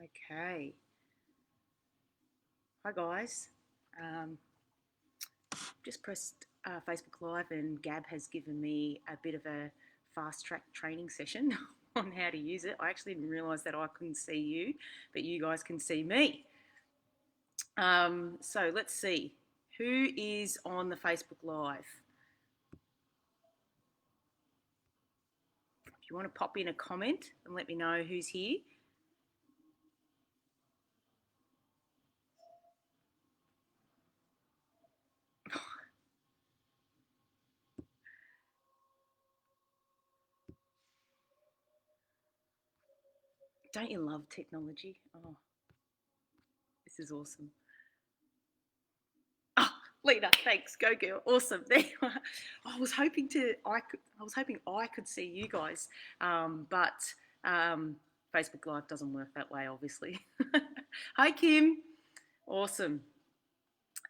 Okay. Hi guys. Um, just pressed Facebook Live and Gab has given me a bit of a fast track training session on how to use it. I actually didn't realise that I couldn't see you, but you guys can see me. So let's see. Who is on the Facebook Live? If you want to pop in a comment and let me know who's here. Don't you love technology? Oh, this is awesome. Oh, Lena, thanks. Go girl. Awesome. There you are. I was hoping I could see you guys, but Facebook Live doesn't work that way, obviously. Hi, Kim. Awesome.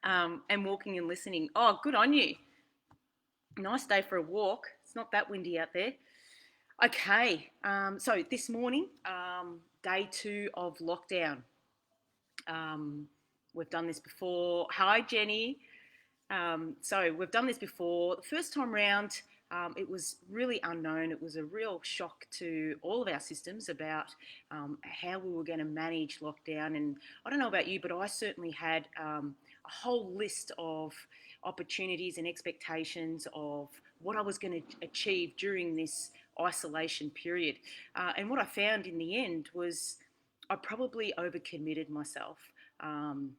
And walking and listening. Oh, good on you. Nice day for a walk. It's not that windy out there. Okay. So this morning, day 2 of lockdown. Um, we've done this before. Hi, Jenny. So we've done this before. The first time round, it was really unknown. It was a real shock to all of our systems about how we were going to manage lockdown. And I don't know about you, but I certainly had a whole list of opportunities and expectations of what I was going to achieve during this isolation period. And what I found in the end was I probably overcommitted myself. Um,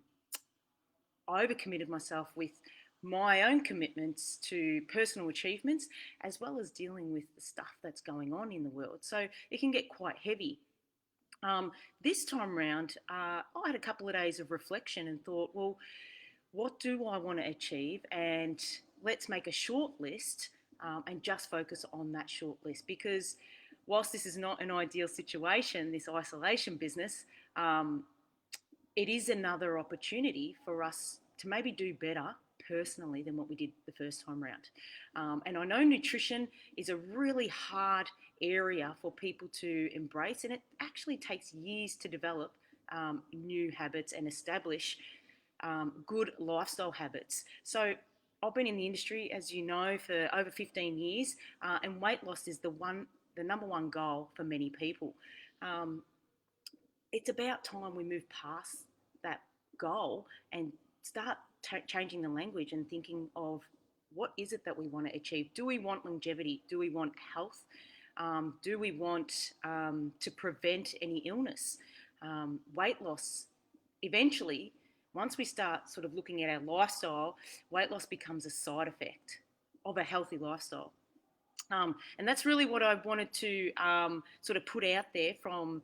I overcommitted myself with my own commitments to personal achievements as well as dealing with the stuff that's going on in the world. So it can get quite heavy. This time round, I had a couple of days of reflection and thought, well, what do I want to achieve? And let's make a short list and just focus on that short list because whilst this is not an ideal situation, this isolation business, um, it is another opportunity for us to maybe do better personally than what we did the first time round. And I know nutrition is a really hard area for people to embrace, and it actually takes years to develop new habits and establish good lifestyle habits. So I've been in the industry, as you know, for over 15 years, and weight loss is the number one goal for many people. Um, it's about time we move past that goal and start changing the language and thinking of what is it that we want to achieve? Do we want longevity? Do we want health? Do we want to prevent any illness? Weight loss, eventually, once we start sort of looking at our lifestyle, weight loss becomes a side effect of a healthy lifestyle. And that's really what I wanted to sort of put out there from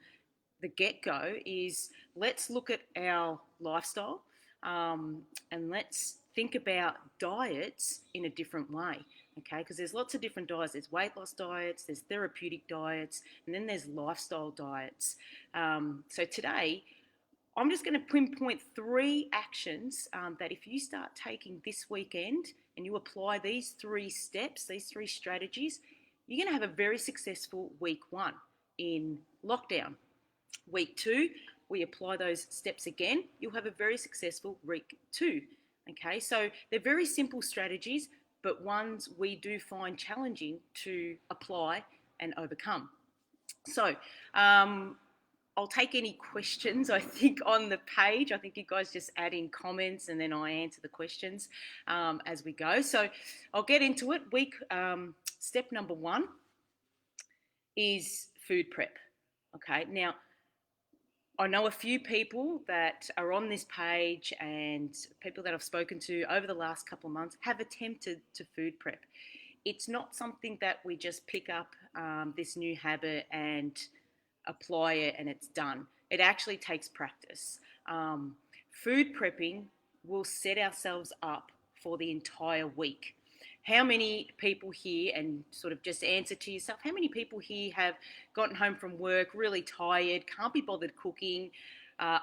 the get-go is let's look at our lifestyle and let's think about diets in a different way, okay? Because there's lots of different diets. There's weight loss diets, there's therapeutic diets, and then there's lifestyle diets. So today, I'm just going to pinpoint 3 actions that if you start taking this weekend and you apply these 3 steps, these 3 strategies, you're going to have a very successful week 1 in lockdown. Week 2, we apply those steps again, you'll have a very successful week 2. Okay, so they're very simple strategies, but ones we do find challenging to apply and overcome. So, I'll take any questions, I think, on the page. I think you guys just add in comments and then I answer the questions as we go. So I'll get into it. Step number 1 is food prep. Okay, now I know a few people that are on this page and people that I've spoken to over the last couple of months have attempted to food prep. It's not something that we just pick up this new habit and apply it and it's done. It actually takes practice. Food prepping will set ourselves up for the entire week. How many people here, and sort of just answer to yourself, how many people here have gotten home from work really tired, can't be bothered cooking,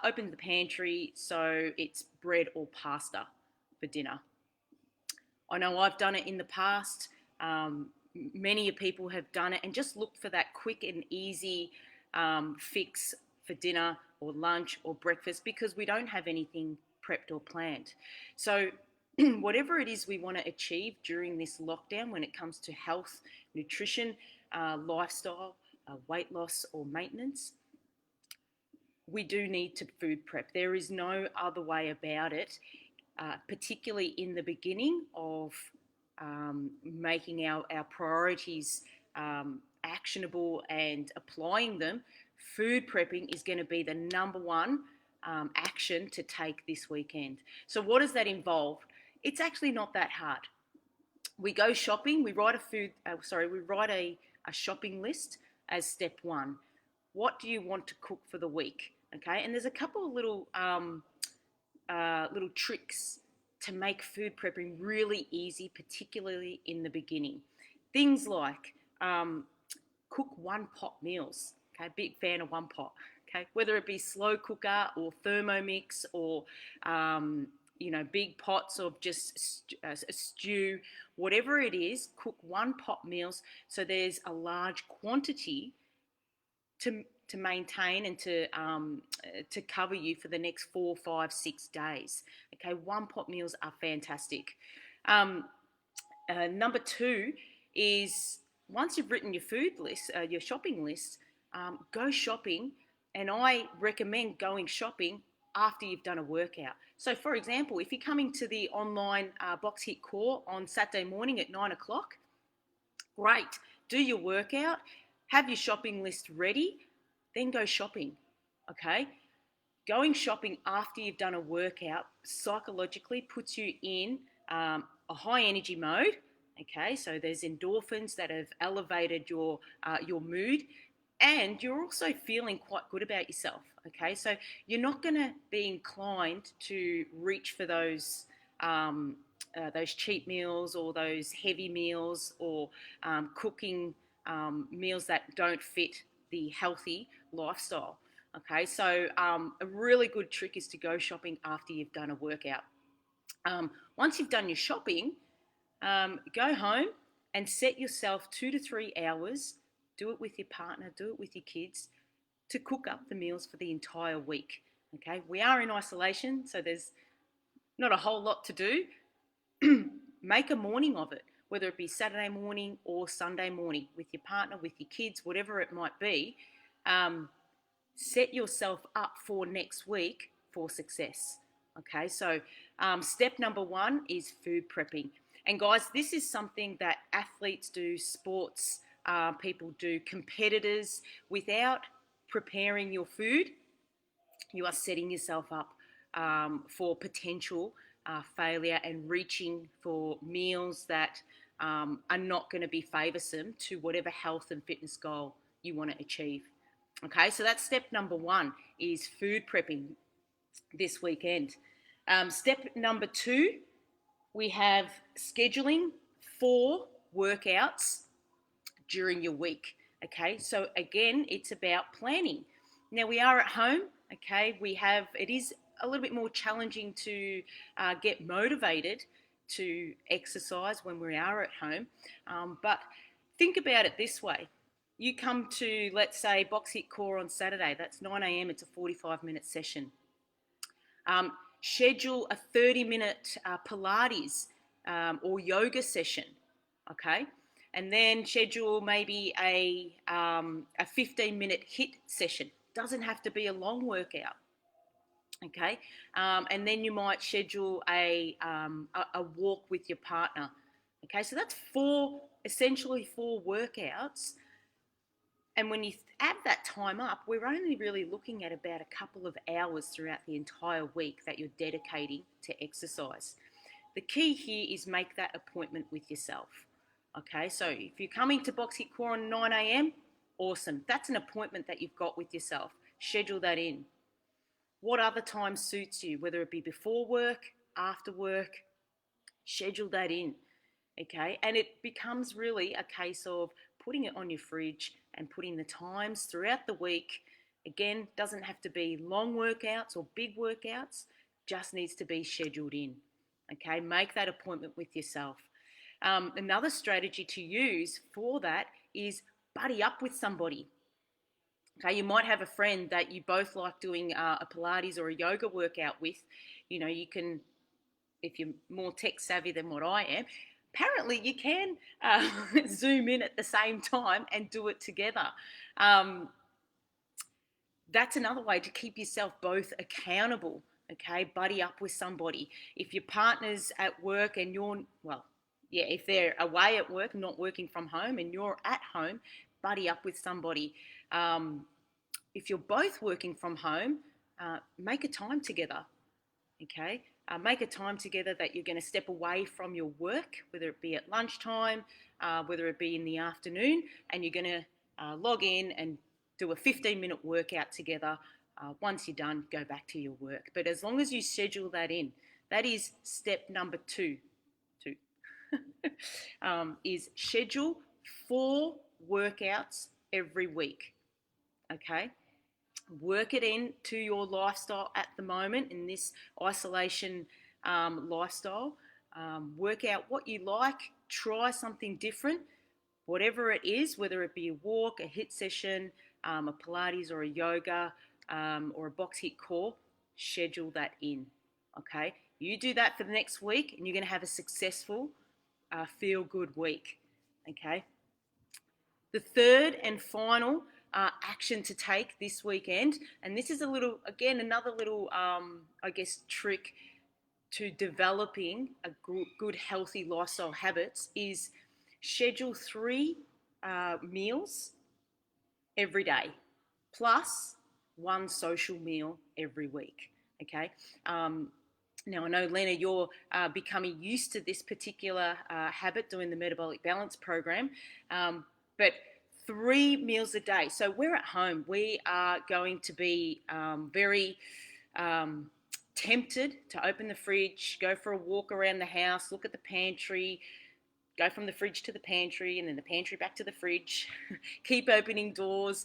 opened the pantry, so it's bread or pasta for dinner? I know I've done it in the past. Many people have done it and just looked for that quick and easy fix for dinner or lunch or breakfast because we don't have anything prepped or planned. So whatever it is we want to achieve during this lockdown when it comes to health, nutrition, lifestyle, weight loss or maintenance, we do need to food prep. There is no other way about it, particularly in the beginning of making our priorities actionable and applying them. Food prepping is going to be the number one action to take this weekend. So what does that involve? It's actually not that hard. We go shopping. We write a shopping list as step one. What do you want to cook for the week? Okay, and there's a couple of little tricks to make food prepping really easy, particularly in the beginning. Things like cook one pot meals. Okay, big fan of one pot. Okay, whether it be slow cooker or Thermomix or big pots of just a stew, whatever it is, cook one pot meals so there's a large quantity to maintain and to cover you for the next 4, 5, 6 days. Okay, one pot meals are fantastic. Number two is once you've written your food list, your shopping list, go shopping. And I recommend going shopping after you've done a workout. So, for example, if you're coming to the online Box Hit Core on Saturday morning at 9 o'clock, great. Do your workout, have your shopping list ready, then go shopping, okay? Going shopping after you've done a workout psychologically puts you in a high energy mode, okay? So there's endorphins that have elevated your mood, and you're also feeling quite good about yourself, okay? So you're not going to be inclined to reach for those cheap meals or those heavy meals or cooking meals that don't fit the healthy lifestyle. Okay, so a really good trick is to go shopping after you've done a workout. Once you've done your shopping, go home and set yourself 2 to 3 hours. Do it with your partner, do it with your kids, to cook up the meals for the entire week. Okay, we are in isolation, so there's not a whole lot to do. Make a morning of it, whether it be Saturday morning or Sunday morning with your partner, with your kids, whatever it might be. Set yourself up for next week for success. Okay, so step number one is food prepping. And guys, this is something that athletes do, sports people do, competitors. Without preparing your food, you are setting yourself up for potential failure and reaching for meals that are not going to be favoursome to whatever health and fitness goal you want to achieve. Okay, so that's step number one, is food prepping this weekend. Step number two, we have scheduling 4 workouts during your week. Okay, so again, it's about planning. Now we are at home. Okay, it is a little bit more challenging to get motivated to exercise when we are at home. But think about it this way. You come to, let's say, Box Hit Core on Saturday. That's 9 a.m. It's a 45-minute session. Schedule a 30-minute Pilates or yoga session, okay? And then schedule maybe a 15-minute HIIT session. Doesn't have to be a long workout, okay? And then you might schedule a walk with your partner, okay? So that's essentially 4 workouts. And when you add that time up, we're only really looking at about a couple of hours throughout the entire week that you're dedicating to exercise. The key here is make that appointment with yourself. Okay, so if you're coming to Box Hit Core on 9 a.m, awesome. That's an appointment that you've got with yourself. Schedule that in. What other time suits you, whether it be before work, after work, schedule that in. Okay, and it becomes really a case of putting it on your fridge and putting the times throughout the week. Again, doesn't have to be long workouts or big workouts, just needs to be scheduled in. Okay, make that appointment with yourself. Another strategy to use for that is buddy up with somebody. Okay, you might have a friend that you both like doing a Pilates or a yoga workout with. You can, if you're more tech savvy than what I am, apparently you can Zoom in at the same time and do it together. Um, that's another way to keep yourself both accountable. Okay, buddy up with somebody. If your partner's at work and you're, well, yeah, if they're away at work, not working from home, and you're at home, buddy up with somebody. If you're both working from home, make a time together. Okay, make a time together that you're going to step away from your work, whether it be at lunchtime, whether it be in the afternoon, and you're going to log in and do a 15-minute workout together. Once you're done, go back to your work. But as long as you schedule that in, that is step number two. Is schedule 4 workouts every week. Okay, work it into your lifestyle at the moment in this isolation lifestyle. Work out what you like, try something different, whatever it is, whether it be a walk, a HIIT session, a Pilates or a yoga, or a box HIIT core. Schedule that in. Okay, you do that for the next week and you're going to have a successful feel good week. Okay, the third and final action to take this weekend, and this is another little, I guess, trick to developing a good healthy lifestyle habits, is schedule 3 meals every day, plus 1 social meal every week. Okay. Now, I know, Lena, you're becoming used to this particular habit, doing the Metabolic Balance program, but 3 meals a day. So we're at home. We are going to be very tempted to open the fridge, go for a walk around the house, look at the pantry, go from the fridge to the pantry, and then the pantry back to the fridge, keep opening doors.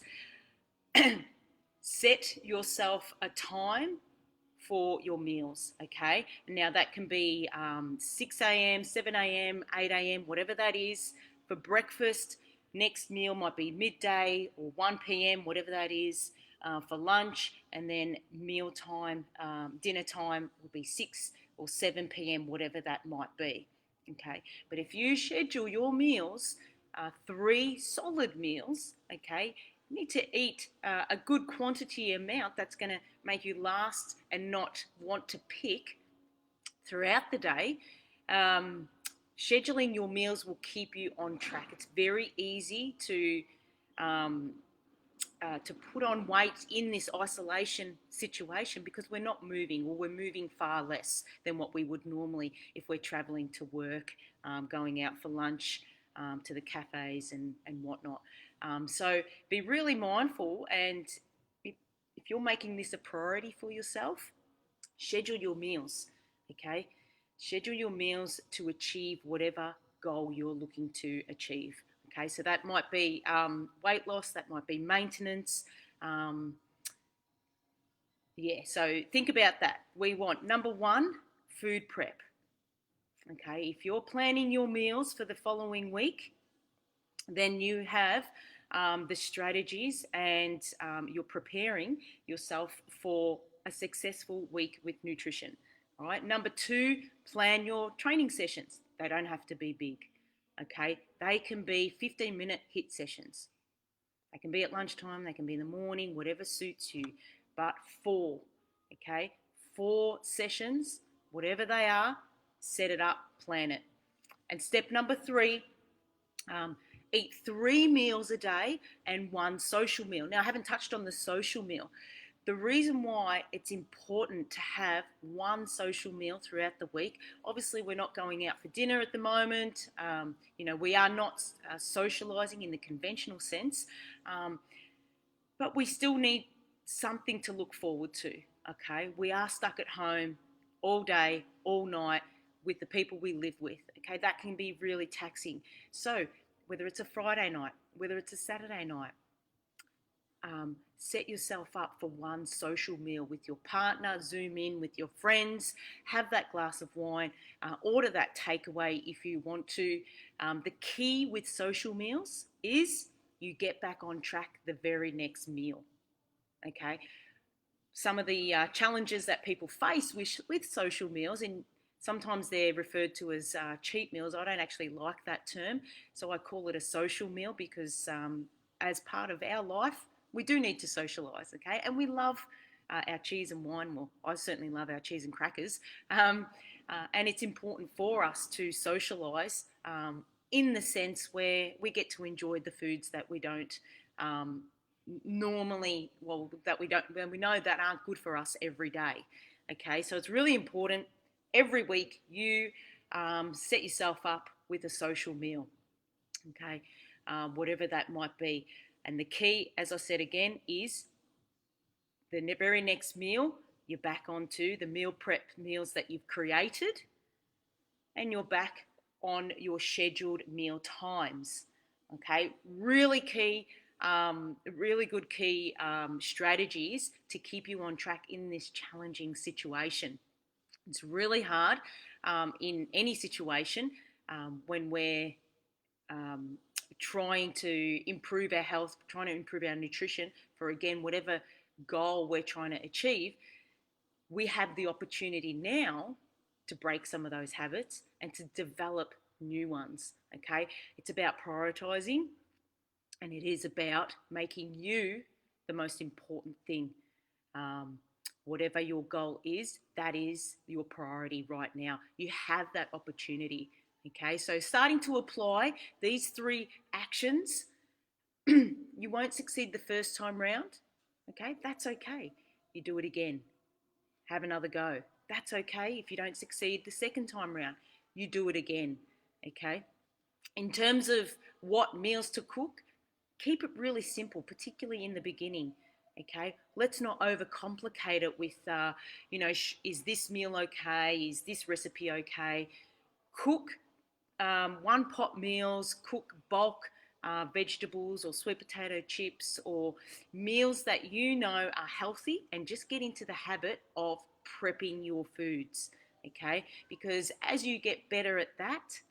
Set yourself a time for your meals, okay? Now that can be 6 a.m., 7 a.m., 8 a.m., whatever that is. For breakfast, next meal might be midday or 1 p.m., whatever that is. For lunch, and then meal time, dinner time will be 6 or 7 p.m., whatever that might be, okay? But if you schedule your meals, 3 solid meals, okay, you need to eat a good quantity amount that's going to make you last and not want to pick throughout the day. Scheduling your meals will keep you on track. It's very easy to put on weight in this isolation situation because we're not moving, or we're moving far less than what we would normally if we're traveling to work, going out for lunch, to the cafes and whatnot. So be really mindful, and if you're making this a priority for yourself, schedule your meals, okay? Schedule your meals to achieve whatever goal you're looking to achieve. Okay, so that might be weight loss, that might be maintenance. So think about that. We want, number 1, food prep. Okay, if you're planning your meals for the following week, then you have the strategies, and you're preparing yourself for a successful week with nutrition. All right. Number 2, plan your training sessions. They don't have to be big. Okay. They can be 15-minute HIIT sessions. They can be at lunchtime. They can be in the morning, whatever suits you. But 4, okay, 4 sessions, whatever they are, set it up, plan it. And step number 3, eat 3 meals a day and 1 social meal. Now, I haven't touched on the social meal. The reason why it's important to have 1 social meal throughout the week, obviously we're not going out for dinner at the moment. We are not socializing in the conventional sense, but we still need something to look forward to, okay? We are stuck at home all day, all night with the people we live with, okay? That can be really taxing. So whether it's a Friday night, whether it's a Saturday night, set yourself up for 1 social meal with your partner, Zoom in with your friends, have that glass of wine, order that takeaway if you want to. The key with social meals is you get back on track the very next meal. Okay. Some of the challenges that people face with social meals, and sometimes they're referred to as cheat meals. I don't actually like that term, so I call it a social meal because as part of our life, we do need to socialise, okay? And we love our cheese and wine. Well, I certainly love our cheese and crackers. And it's important for us to socialise in the sense where we get to enjoy the foods that we don't normally, well, that we don't, when we know that aren't good for us every day. Okay, so it's really important every week you set yourself up with a social meal. Okay, whatever that might be. And the key, as I said again, is the very next meal, you're back onto the meal prep meals that you've created, and you're back on your scheduled meal times. Okay, really key, really good key strategies to keep you on track in this challenging situation. It's really hard in any situation when we're trying to improve our health, trying to improve our nutrition for, again, whatever goal we're trying to achieve. We have the opportunity now to break some of those habits and to develop new ones. Okay, it's about prioritizing, and it is about making you the most important thing. Whatever your goal is, that is your priority right now. You have that opportunity. Okay, so starting to apply these 3 actions, you won't succeed the first time round. Okay, that's okay. You do it again. Have another go. That's okay if you don't succeed the second time round. You do it again. Okay. In terms of what meals to cook, keep it really simple, particularly in the beginning. Okay, let's not overcomplicate it with, is this meal okay? Is this recipe okay? Cook one pot meals, cook bulk vegetables or sweet potato chips or meals that you know are healthy, and just get into the habit of prepping your foods. Okay, because as you get better at that,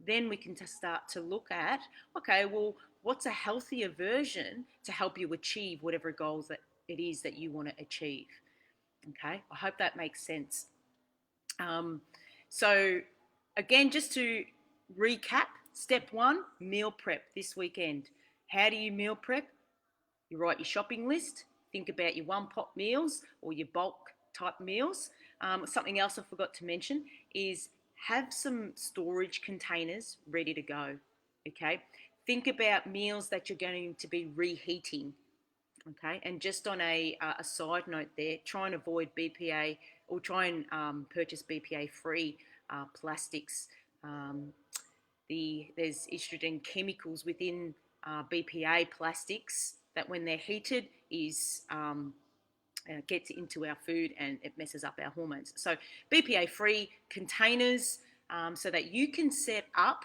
then we can start to look at, okay, well, what's a healthier version to help you achieve whatever goals that it is that you want to achieve. Okay, I hope that makes sense. So again, just to recap, step 1, meal prep this weekend. How do you meal prep? You write your shopping list, think about your 1-pot meals or your bulk type meals. Something else I forgot to mention is have some storage containers ready to go. Okay, think about meals that you're going to be reheating. Okay, and just on a side note there, try and avoid BPA, or try and purchase BPA free plastics. There's estrogen chemicals within BPA plastics that, when they're heated, is gets into our food and it messes up our hormones. So BPA free containers, so that you can set up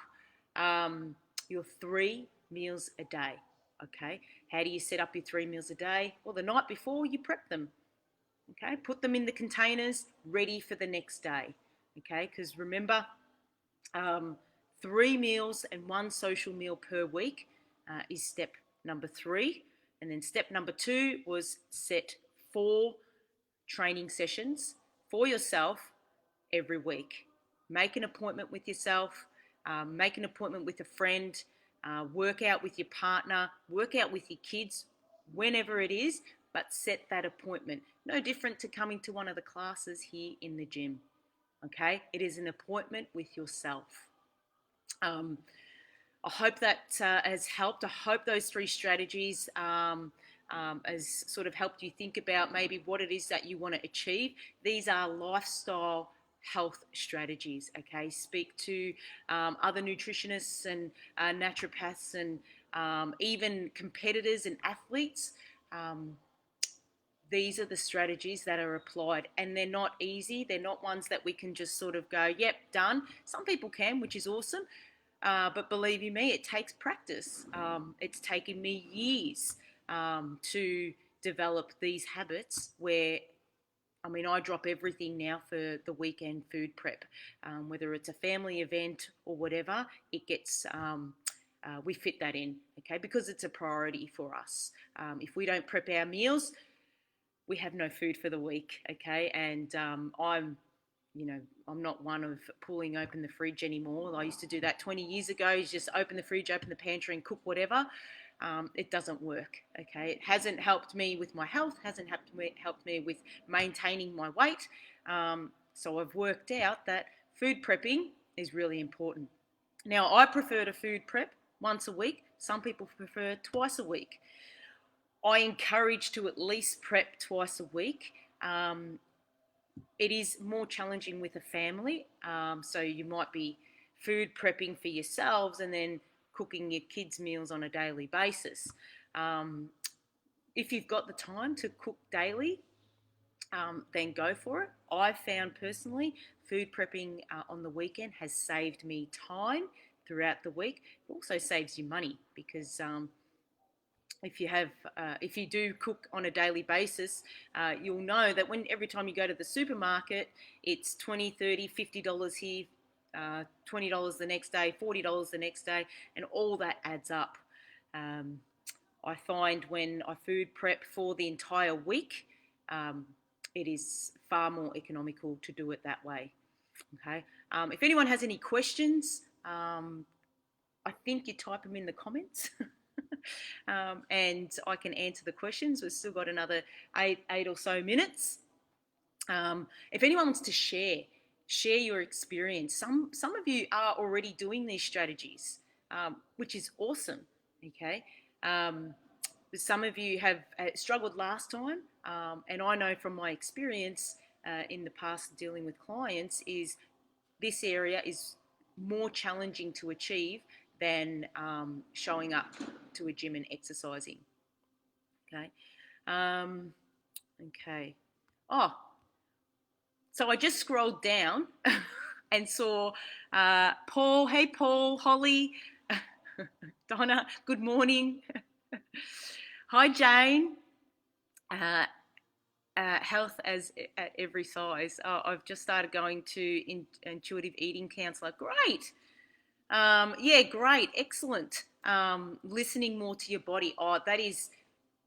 your 3 meals a day. Okay, how do you set up your 3 meals a day? Well, the night before, you prep them. Okay, put them in the containers ready for the next day. Okay, because remember, 3 meals and 1 social meal per week is step number 3. And then step number 2 was set 4 training sessions for yourself every week. Make an appointment with yourself, make an appointment with a friend, work out with your partner, work out with your kids, whenever it is, but set that appointment. No different to coming to one of the classes here in the gym. Okay, it is an appointment with yourself. I hope that has helped. I hope those 3 strategies has sort of helped you think about maybe what it is that you want to achieve. These are lifestyle health strategies. Okay, speak to other nutritionists and naturopaths and even competitors and athletes. These are the strategies that are applied, and they're not easy. They're not ones that we can just sort of go, yep, done. Some people can, which is awesome. But believe you me, it takes practice. It's taken me years to develop these habits where, I mean, I drop everything now for the weekend food prep. Whether it's a family event or whatever, it gets we fit that in, okay, because it's a priority for us. If we don't prep our meals, we have no food for the week, okay? And I'm not one of pulling open the fridge anymore. I used to do that 20 years ago. You just open the fridge, open the pantry, and cook whatever. It doesn't work, okay? It hasn't helped me with my health, hasn't helped me with maintaining my weight. So I've worked out that food prepping is really important. Now, I prefer to food prep once a week. Some people prefer twice a week. I encourage to at least prep twice a week. It is more challenging with a family, so you might be food prepping for yourselves and then cooking your kids' meals on a daily basis. If you've got the time to cook daily, then go for it. I've found personally food prepping on the weekend has saved me time throughout the week. It also saves you money because if you do cook on a daily basis, you'll know that every time you go to the supermarket, it's $20, $30, $50 here, $20 the next day, $40 the next day, and all that adds up. I find when I food prep for the entire week, it is far more economical to do it that way. Okay. If anyone has any questions, I think you type them in the comments. And I can answer the questions. We've still got another eight or so minutes. If anyone wants to share your experience. Some of you are already doing these strategies, which is awesome. Okay. Some of you have struggled last time, and I know from my experience in the past dealing with clients is this area is more challenging to achieve than showing up to a gym and exercising. Okay. Okay. Oh, so I just scrolled down and saw Paul. Hey, Paul, Holly, Donna, good morning. Hi, Jane. Health at every size. I've just started going to intuitive eating counselor. Great. Yeah, great, excellent. Listening more to your body. Oh, that is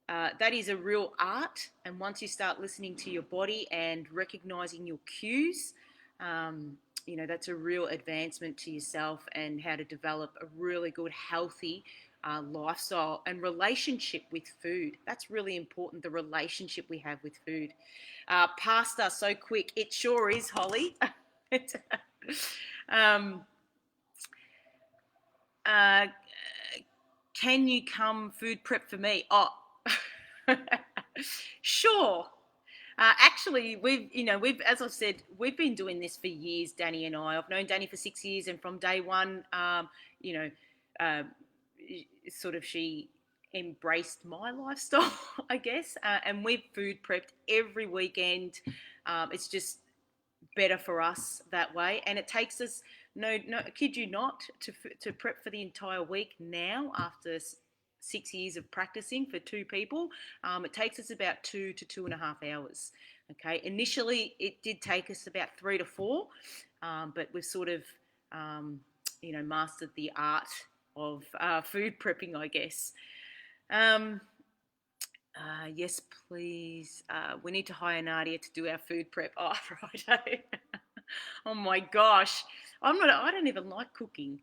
a real art. And once you start listening to your body and recognizing your cues, that's a real advancement to yourself and how to develop a really good, healthy lifestyle and relationship with food. That's really important, the relationship we have with food. Pasta, so quick. It sure is, Holly. Can you come food prep for me? Oh, sure. Actually, we've, as I've said, we've been doing this for years, Danny and I. I've known Danny for 6 years, and from day one, sort of she embraced my lifestyle, I guess, and we've food prepped every weekend. It's just better for us that way, and it takes us, no, kid you not, to prep for the entire week now after 6 years of practicing for 2 people. It takes us about 2 to 2.5 hours. Okay, initially it did take us about 3 to 4, but we've sort of mastered the art of food prepping, I guess. Yes, please. We need to hire Nadia to do our food prep. Oh, right. Oh my gosh. I don't even like cooking,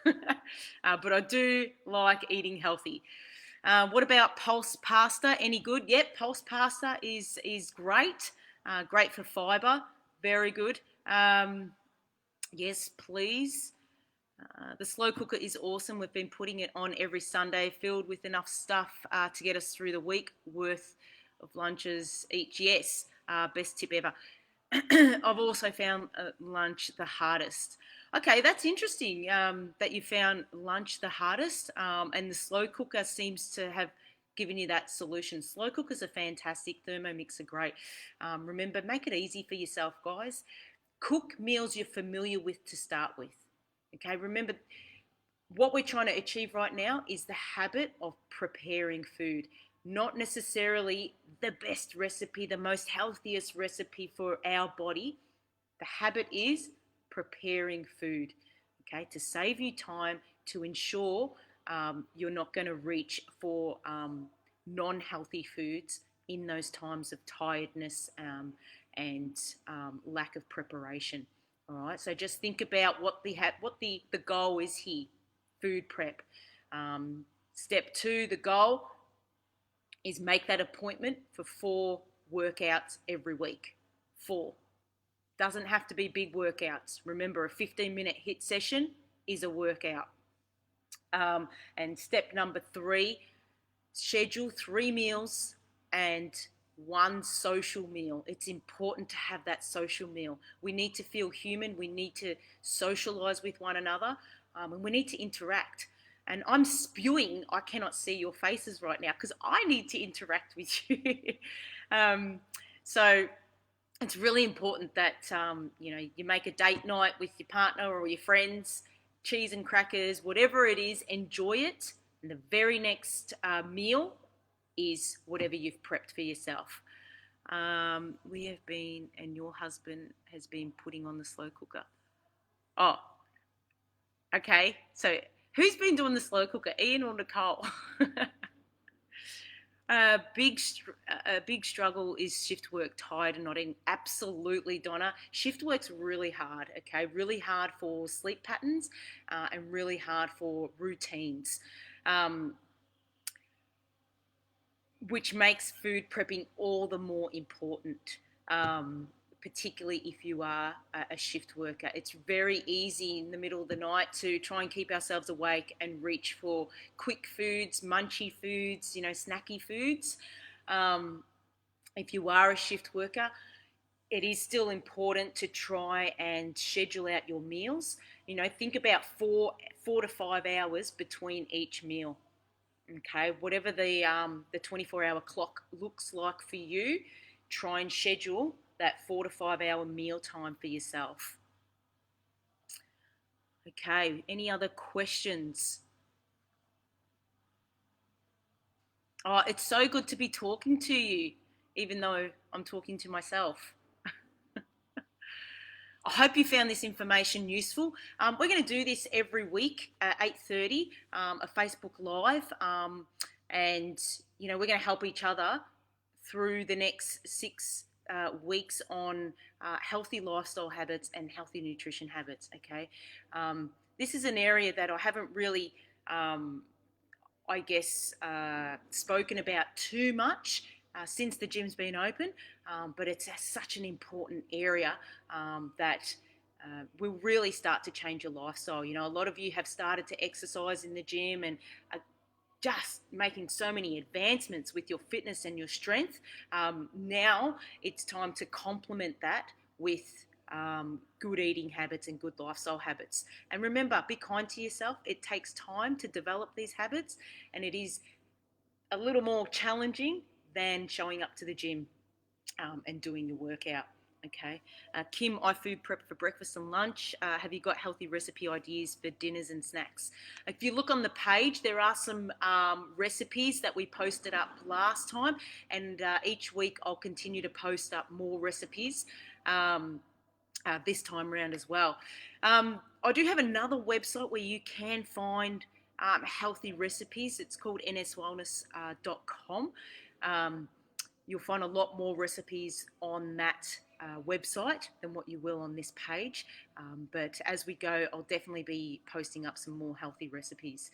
but I do like eating healthy. What about pulse pasta? Any good? Yep, pulse pasta is great. Great for fiber. Very good. Yes, please. The slow cooker is awesome. We've been putting it on every Sunday, filled with enough stuff to get us through the week worth of lunches each. Yes, best tip ever. I've also found lunch the hardest. Okay, that's interesting that you found lunch the hardest, and the slow cooker seems to have given you that solution. Slow cookers are fantastic. Thermomix are great. Remember, make it easy for yourself, guys. Cook meals you're familiar with to start with. Okay, remember, what we're trying to achieve right now is the habit of preparing food, not necessarily the best recipe, the most healthiest recipe for our body. The habit is preparing food, okay, to save you time, to ensure you're not going to reach for non-healthy foods in those times of tiredness and lack of preparation. All right, so just think about what the goal is here. Food prep. Step 2, the goal is make that appointment for 4 workouts every week. 4. Doesn't have to be big workouts. Remember, a 15-minute HIIT session is a workout. And step number 3, schedule 3 meals and 1 social meal. It's important to have that social meal. We need to feel human. We need to socialize with one another, and we need to interact. And I'm spewing. I cannot see your faces right now because I need to interact with you. So it's really important that you make a date night with your partner or your friends, cheese and crackers, whatever it is, enjoy it. And the very next meal is whatever you've prepped for yourself. We have been, and your husband has been putting on the slow cooker. Oh, okay. So who's been doing the slow cooker, Ian or Nicole? A big struggle is shift work, tired and not eating. Absolutely, Donna. Shift work's really hard, okay? Really hard for sleep patterns and really hard for routines, which makes food prepping all the more important, particularly if you are a shift worker. It's very easy in the middle of the night to try and keep ourselves awake and reach for quick foods, munchy foods, snacky foods. If you are a shift worker, it is still important to try and schedule out your meals. Think about 4 to 5 hours between each meal. Okay, whatever the 24-hour clock looks like for you, try and schedule that 4 to 5 hour meal time for yourself. Okay, any other questions? Oh, it's so good to be talking to you, even though I'm talking to myself. I hope you found this information useful. We're going to do this every week at 8:30, a Facebook Live, and we're going to help each other through the next 6 weeks on healthy lifestyle habits and healthy nutrition habits. Okay, this is an area that I haven't really, spoken about too much since the gym's been open, but it's such an important area that will really start to change your lifestyle. A lot of you have started to exercise in the gym and just making so many advancements with your fitness and your strength. Now it's time to complement that with good eating habits and good lifestyle habits. And remember, be kind to yourself. It takes time to develop these habits, and it is a little more challenging than showing up to the gym and doing the workout. Okay, Kim, I food prep for breakfast and lunch. Have you got healthy recipe ideas for dinners and snacks? If you look on the page, there are some recipes that we posted up last time, and each week I'll continue to post up more recipes this time around as well. I do have another website where you can find healthy recipes. It's called nswellness.com. You'll find a lot more recipes on that website than what you will on this page. But as we go, I'll definitely be posting up some more healthy recipes.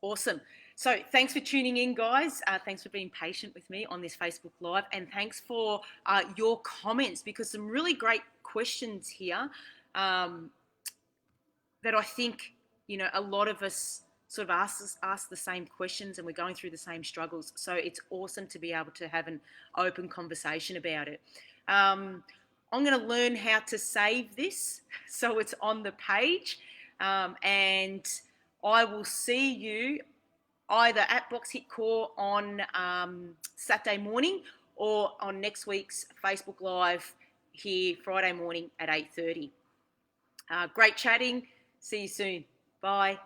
Awesome. So thanks for tuning in, guys. Thanks for being patient with me on this Facebook Live. And thanks for your comments, because some really great questions here that I think, a lot of us sort of ask the same questions, and we're going through the same struggles. So it's awesome to be able to have an open conversation about it. I'm going to learn how to save this so it's on the page, and I will see you either at Box Hit Core on Saturday morning or on next week's Facebook Live here Friday morning at 8:30. Great chatting. See you soon. Bye.